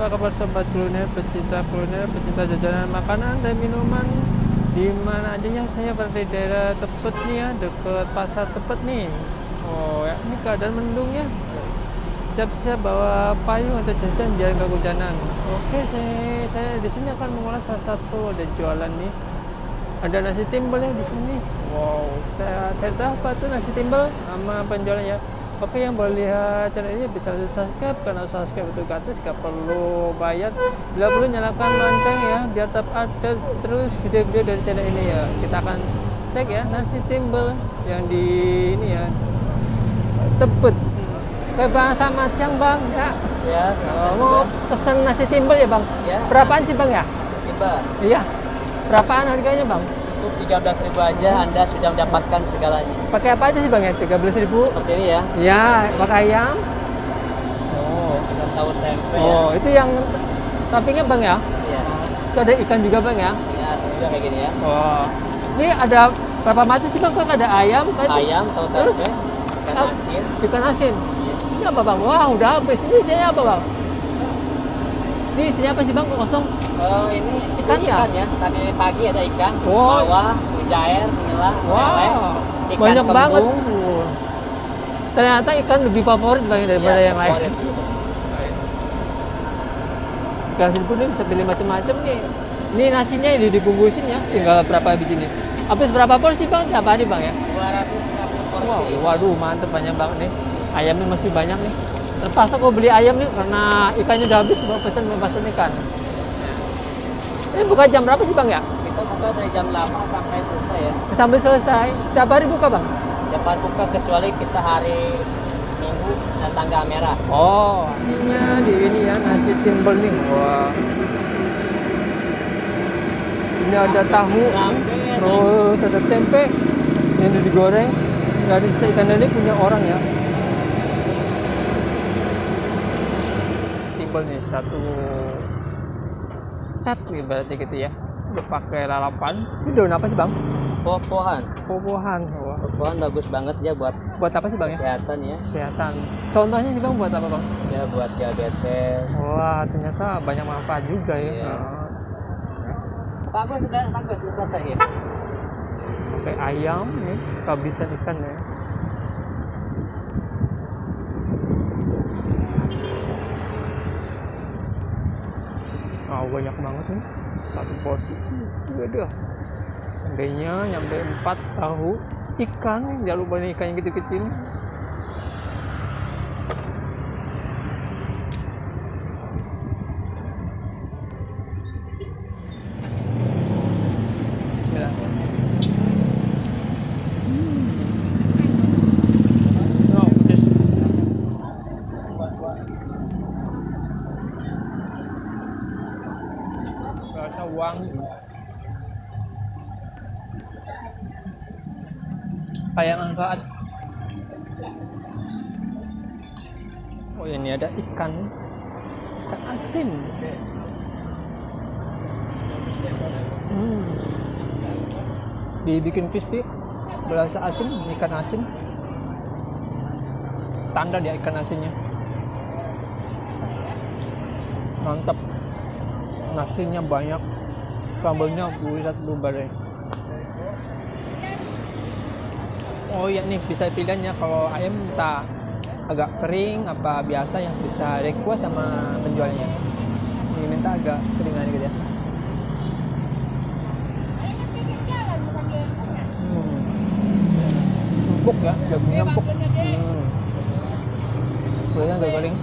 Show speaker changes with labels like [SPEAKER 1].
[SPEAKER 1] kabar sobat kuliner, pecinta jajanan makanan dan minuman di mana aja ya. Saya berada di daerah Tepet nih ya, dekat pasar Tepet nih. Oh ya, ini keadaan mendung ya. Siap-siap bawa payung atau jajan biar nggak kehujanan. Oke, saya di sini akan mengulas salah satu ada jualan nih. Ada nasi timbel ya di sini. Wow, saya tahu apa tuh nasi timbel sama penjualnya ya. Oke, yang boleh lihat channel ini bisa subscribe, karena subscribe itu gratis, gak perlu bayar. Bila perlu nyalakan lonceng ya, biar tetap ada terus video-video dari channel ini ya. Kita akan cek ya nasi timbel yang di ini ya, Tebet. Oke bang, selamat siang bang.
[SPEAKER 2] Ya,
[SPEAKER 1] Mau pesan nasi timbel ya bang?
[SPEAKER 2] Ya.
[SPEAKER 1] Berapaan sih bang ya?
[SPEAKER 2] tiba.
[SPEAKER 1] Iya. Berapaan harganya bang?
[SPEAKER 2] Untuk 13.000 aja Anda sudah mendapatkan segalanya.
[SPEAKER 1] Pakai apa aja sih bang ya? 13.000.
[SPEAKER 2] Seperti ini ya.
[SPEAKER 1] Ya, pakai ayam.
[SPEAKER 2] Oh, dengan tahu tempe
[SPEAKER 1] Oh, itu yang toppingnya bang ya?
[SPEAKER 2] ya.
[SPEAKER 1] Itu ada ikan juga bang ya?
[SPEAKER 2] Ya, juga kayak gini ya.
[SPEAKER 1] Oh, ini ada berapa macam sih bang? Kan ada ayam, kan?
[SPEAKER 2] Ayam, tahu
[SPEAKER 1] Terus?
[SPEAKER 2] tempe, ikan
[SPEAKER 1] Ap-
[SPEAKER 2] asin.
[SPEAKER 1] Ikan asin.
[SPEAKER 2] Iya.
[SPEAKER 1] Ini apa bang? Wah, udah habis. Ini isinya apa bang? Ini isinya apa sih bang? Kosong.
[SPEAKER 2] Oh, ini
[SPEAKER 1] Ikan ya?
[SPEAKER 2] ya. Tadi pagi ada ikan,
[SPEAKER 1] Oh.
[SPEAKER 2] bawah, mujair, menyelah, meleleh,
[SPEAKER 1] Wow,
[SPEAKER 2] ikan
[SPEAKER 1] banyak
[SPEAKER 2] kembung.
[SPEAKER 1] banget. Ternyata ikan lebih favorit bang daripada
[SPEAKER 2] Ya,
[SPEAKER 1] yang lain.
[SPEAKER 2] favorit.
[SPEAKER 1] Ikan pun ini bisa pilih macam-macam nih. Ini nasinya ini dibungkusin ya. Tinggal berapa biji nih? Habis berapa porsi bang? Tiap hari bang ya?
[SPEAKER 2] 250 porsi.
[SPEAKER 1] Wow, waduh mantep, banyak banget nih. Ayamnya masih banyak nih. Terpaksa kok beli ayam nih karena ikannya udah habis, mau pesan ikan. Ini buka jam berapa sih bang ya?
[SPEAKER 2] Kita buka dari jam 8 sampai selesai ya.
[SPEAKER 1] Sampai selesai. Tiap hari buka bang?
[SPEAKER 2] Dapat buka kecuali kita hari Minggu dan tanggal merah.
[SPEAKER 1] Oh, nasinya di ini ya, nasi timbel nih. Wah. Ini ada tahu, terus ada tempe yang udah digoreng. Dari sisa ikan lele punya orang ya. Timbel nih satu set nih berarti gitu ya. Udah pakai lalapan. Ini daun apa sih bang?
[SPEAKER 2] Poh-pohan.
[SPEAKER 1] Poh-pohan. Wah.
[SPEAKER 2] Poh-pohan bagus banget ya buat
[SPEAKER 1] Buat apa sih bang ya?
[SPEAKER 2] kesehatan ya.
[SPEAKER 1] Kesehatan. Contohnya sih bang buat apa bang?
[SPEAKER 2] Ya buat diabetes.
[SPEAKER 1] Wah, ternyata banyak manfaat juga ya.
[SPEAKER 2] Iya.
[SPEAKER 1] Nah,
[SPEAKER 2] Bagus, sudah selesai ya.
[SPEAKER 1] pakai ayam nih, kehabisan ikan ya. Oh, banyak banget nih. Satu porsi. Waduh. Seandainya nyampe 4 tahu ikan, jangan lupa nih ikan yang kecil-kecil. Bismillah. No, pedes. Rasa wangi. Kayak manfaat. Oh ini ada ikan asin. Dibikin crispy, berasa asin, ikan asin. Standar ya ikan asinnya. Mantap. Nasinya banyak, sambalnya buset bubar. Oh iya nih, bisa pilihannya kalau ayam minta agak kering apa biasa ya, bisa request sama penjualnya. Ini minta agak keringan gitu ya. Empuk ya, dagingnya empuk. Kulitnya agak kering.